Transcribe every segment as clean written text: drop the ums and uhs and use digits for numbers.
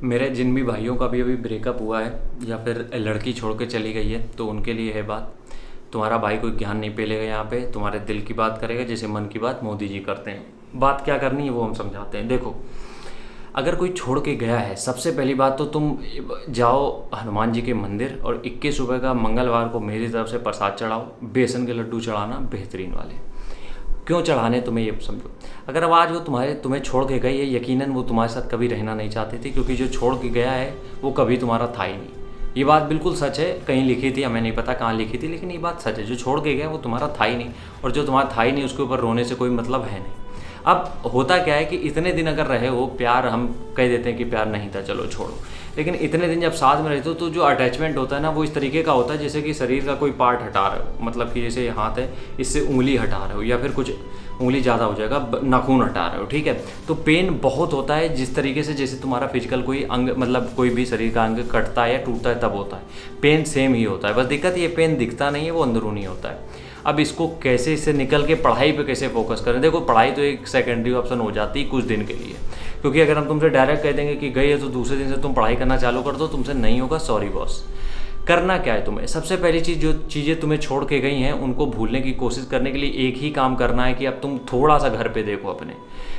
मेरे जिन भी भाइयों का भी अभी ब्रेकअप हुआ है या फिर लड़की छोड़ के चली गई है तो उनके लिए है बात। तुम्हारा भाई कोई ज्ञान नहीं पेलेगा यहाँ पे, तुम्हारे दिल की बात करेगा जैसे मन की बात मोदी जी करते हैं। बात क्या करनी है वो हम समझाते हैं। देखो, अगर कोई छोड़ के गया है, सबसे पहली बात तो तुम जाओ हनुमान जी के मंदिर और 21 रुपये का मंगलवार को मेरी तरफ से प्रसाद चढ़ाओ। बेसन के लड्डू चढ़ाना बेहतरीन वाले। क्यों चढ़ाने तुम्हें ये समझो। अगर अब आज वो तुम्हें छोड़ के गई है, यकीनन वो तुम्हारे साथ कभी रहना नहीं चाहती थी, क्योंकि जो छोड़ के गया है वो कभी तुम्हारा था ही नहीं। ये बात बिल्कुल सच है, कहीं लिखी थी, हमें नहीं पता कहाँ लिखी थी, लेकिन ये बात सच है। जो छोड़ के गया वो तुम्हारा था ही नहीं, और जो तुम्हारा था ही नहीं उसके ऊपर रोने से कोई मतलब है नहीं। अब होता क्या है कि इतने दिन अगर रहे हो, प्यार हम कह देते हैं कि प्यार नहीं था, चलो छोड़ो, लेकिन इतने दिन जब साथ में रहते हो तो जो अटैचमेंट होता है ना, वो इस तरीके का होता है जैसे कि शरीर का कोई पार्ट हटा रहे हो। मतलब कि जैसे हाथ है, इससे उंगली हटा रहे हो, या फिर कुछ उंगली ज़्यादा हो जाएगा, नाखून हटा रहे हो, ठीक है। तो पेन बहुत होता है, जिस तरीके से जैसे तुम्हारा फिजिकल कोई अंग, मतलब कोई भी शरीर का अंग कटता है या टूटता है तब होता है। पेन सेम ही होता है, बस दिक्कत ये पेन दिखता नहीं है, वो अंदरूनी होता है। अब इसको कैसे, इससे निकल के पढ़ाई पे कैसे फोकस करें। देखो, पढ़ाई तो एक सेकेंडरी ऑप्शन हो जाती है कुछ दिन के लिए, क्योंकि अगर हम तुमसे डायरेक्ट कह देंगे कि गई है तो दूसरे दिन से तुम पढ़ाई करना चालू कर दो, तुमसे नहीं होगा, सॉरी बॉस। करना क्या है तुम्हें, सबसे पहली चीज़, जो चीज़ें तुम्हें छोड़ के गई हैं उनको भूलने की कोशिश करने के लिए एक ही काम करना है कि अब तुम थोड़ा सा घर पे देखो,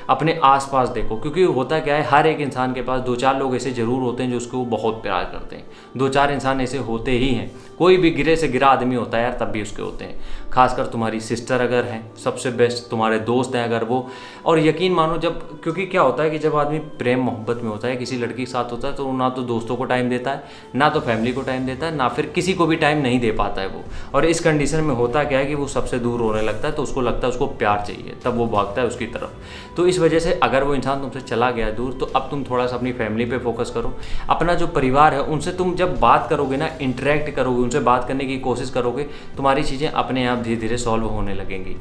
अपने आसपास देखो। क्योंकि होता क्या है, हर एक इंसान के पास दो चार लोग ऐसे ज़रूर होते हैं जो उसको बहुत प्यार करते हैं। दो चार इंसान ऐसे होते ही हैं। कोई भी गिरे से गिरा आदमी होता है यार, तब भी उसके होते हैं। खासकर तुम्हारी सिस्टर अगर हैं, सबसे बेस्ट तुम्हारे दोस्त हैं अगर वो। और यकीन मानो, जब, क्योंकि क्या होता है कि जब आदमी प्रेम मोहब्बत में होता है, किसी लड़की के साथ होता है, तो ना तो दोस्तों को टाइम देता है, ना तो फैमिली को टाइम देता है, ना फिर किसी को भी टाइम नहीं दे पाता है वो। और इस कंडीशन में होता क्या है कि वो सबसे दूर होने लगता है, तो उसको लगता है उसको प्यार चाहिए, तब वो भागता है उसकी तरफ। तो इस वजह से अगर वो इंसान तुमसे चला गया दूर, तो अब तुम थोड़ा सा अपनी फैमिली पे फोकस करो। अपना जो परिवार है उनसे तुम जब बात करोगे ना, इंटरेक्ट करोगे, उनसे बात करने की कोशिश करोगे, तुम्हारी चीज़ें अपने आप धीरे धीरे सॉल्व होने लगेंगी।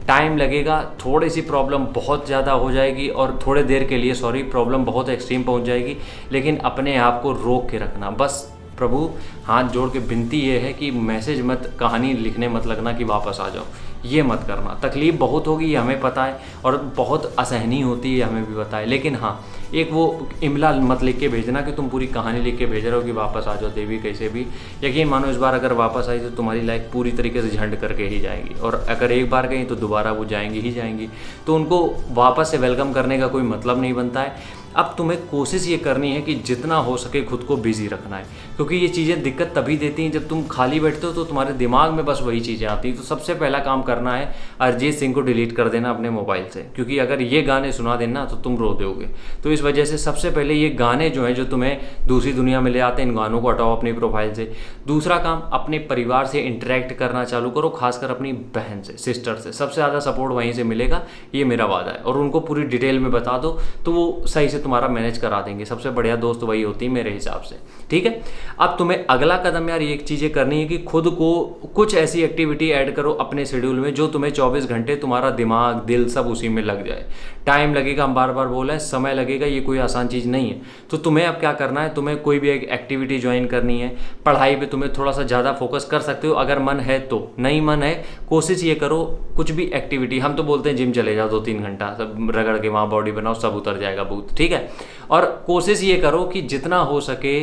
टाइम लगेगा, थोड़ी सी प्रॉब्लम बहुत ज़्यादा हो जाएगी, और थोड़े देर के लिए, सॉरी, प्रॉब्लम बहुत एक्सट्रीम पहुंच जाएगी, लेकिन अपने आप को रोक के रखना। बस प्रभु हाथ जोड़ के विनती ये है कि मैसेज मत, कहानी लिखने मत लगना कि वापस आ जाओ, ये मत करना। तकलीफ़ बहुत होगी ये हमें पता है, और बहुत असहनीय होती है हमें भी पता है, लेकिन हाँ, एक वो इमला मत लिख के भेजना कि तुम पूरी कहानी लिख के भेज रहे हो कि वापस आ जाओ देवी कैसे भी। यकीन मानो, इस बार अगर वापस आई तो तुम्हारी लाइफ पूरी तरीके से झंड करके ही जाएगी, और अगर एक बार गई तो दोबारा वो जाएंगी ही जाएंगी। तो उनको वापस से वेलकम करने का कोई मतलब नहीं बनता है। अब तुम्हें कोशिश ये करनी है कि जितना हो सके खुद को बिजी रखना है, क्योंकि ये चीज़ें दिक्कत तभी देती हैं जब तुम खाली बैठते हो, तो तुम्हारे दिमाग में बस वही चीज़ें आती हैं। तो सबसे पहला काम करना है, अरिजीत सिंह को डिलीट कर देना अपने मोबाइल से, क्योंकि अगर ये गाने सुना देना तो तुम रो दोगे। तो इस वजह से सबसे पहले ये गाने जो हैं, जो तुम्हें दूसरी दुनिया में ले आते हैं, इन गानों को हटाओ अपनी प्रोफाइल से। दूसरा काम, अपने परिवार से इंटरेक्ट करना चालू करो, खासकर अपनी बहन से, सिस्टर से। सबसे ज़्यादा सपोर्ट वहीं से मिलेगा, ये मेरा वादा है। और उनको पूरी डिटेल में बता दो तो वो सही से तुम्हारा मैनेज करा देंगे। सबसे बढ़िया दोस्त वही होती है मेरे हिसाब से, ठीक है। अब तुम्हें अगला कदम यार ये चीज़ें करनी है कि खुद को कुछ ऐसी एक्टिविटी ऐड करो अपने शेड्यूल में, जो तुम्हें 24 घंटे तुम्हारा दिमाग दिल सब उसी में लग जाए। टाइम लगेगा, हम बार बार बोल रहे हैं, समय लगेगा, ये कोई आसान चीज़ नहीं है। तो तुम्हें अब क्या करना है, तुम्हें कोई भी एक एक्टिविटी ज्वाइन करनी है। पढ़ाई पे तुम्हें थोड़ा सा ज़्यादा फोकस कर सकते हो अगर मन है तो, नहीं मन है कोशिश ये करो कुछ भी एक्टिविटी। हम तो बोलते हैं जिम चले जाओ 2-3 घंटा, सब रगड़ के वहाँ बॉडी बनाओ, सब उतर जाएगा भूत, ठीक है। और कोशिश ये करो कि जितना हो सके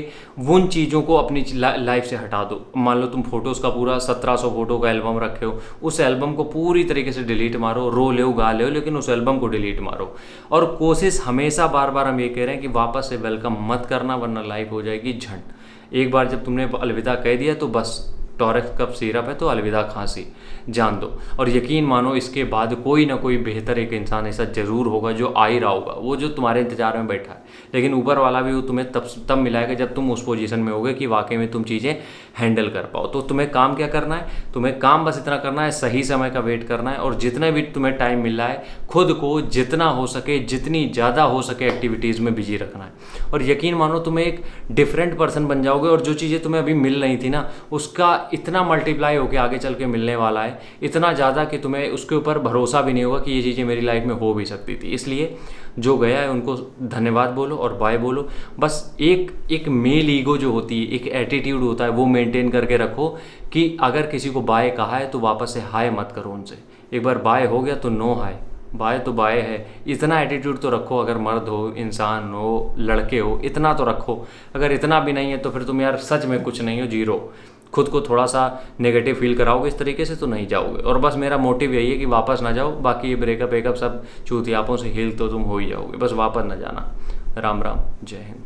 उन चीज़ों को अपनी लाइफ से हटा दो। मान लो तुम फोटोज़ का पूरा 1700 फोटो का एल्बम रखे हो, उस एल्बम को पूरी तरीके से डिलीट मारो। रो ले गा ले, लेकिन उस एल्बम को डिलीट मारो। और कोशिश हमेशा, बार बार हम ये कह रहे हैं कि वापस से वेलकम मत करना, वरना लाइफ हो जाएगी झंड। एक बार जब तुमने अलविदा कह दिया तो बस, टॉरेक्स कप सिरप है तो अलविदा खांसी, जान दो। और यकीन मानो, इसके बाद कोई ना कोई बेहतर एक इंसान ऐसा ज़रूर होगा जो आ ही रहा होगा, वो जो तुम्हारे इंतजार में बैठा है। लेकिन ऊपर वाला भी वो तुम्हें तब मिलाएगा जब तुम उस पोजीशन में होगे कि वाकई में तुम चीज़ें हैंडल कर पाओ। तो तुम्हें काम क्या करना है, तुम्हें काम बस इतना करना है, सही समय का वेट करना है, और जितने भी तुम्हें टाइम मिल रहा है खुद को जितना हो सके, जितनी ज़्यादा हो सके एक्टिविटीज़ में बिजी रखना है। और यकीन मानो, तुम्हें एक डिफरेंट पर्सन बन जाओगे, और जो चीज़ें तुम्हें अभी मिल रही थी ना, उसका इतना मल्टीप्लाई होकर आगे चल के मिलने वाला है, इतना ज़्यादा कि तुम्हें उसके ऊपर भरोसा भी नहीं होगा कि ये चीज़ें मेरी लाइफ में हो भी सकती थी। इसलिए जो गया है उनको धन्यवाद बोलो और बाय बोलो। बस एक मेल ईगो जो होती है, एक एटीट्यूड होता है, वो मेंटेन करके रखो कि अगर किसी को बाय कहा है तो वापस से हाय मत करो उनसे। एक बार बाय हो गया तो नो हाय, बाय तो बाय है, इतना एटीट्यूड तो रखो। अगर मर्द हो, इंसान हो, लड़के हो, इतना तो रखो। अगर इतना भी नहीं है तो फिर तुम यार सच में कुछ नहीं हो, जीरो। खुद को थोड़ा सा नेगेटिव फील कराओगे इस तरीके से तो नहीं जाओगे। और बस मेरा मोटिव यही है कि वापस ना जाओ। बाकी ये ब्रेकअप वेकअप सब चूतियापों से हील तो तुम हो ही जाओगे, बस वापस ना जाना। राम राम, जय हिंद।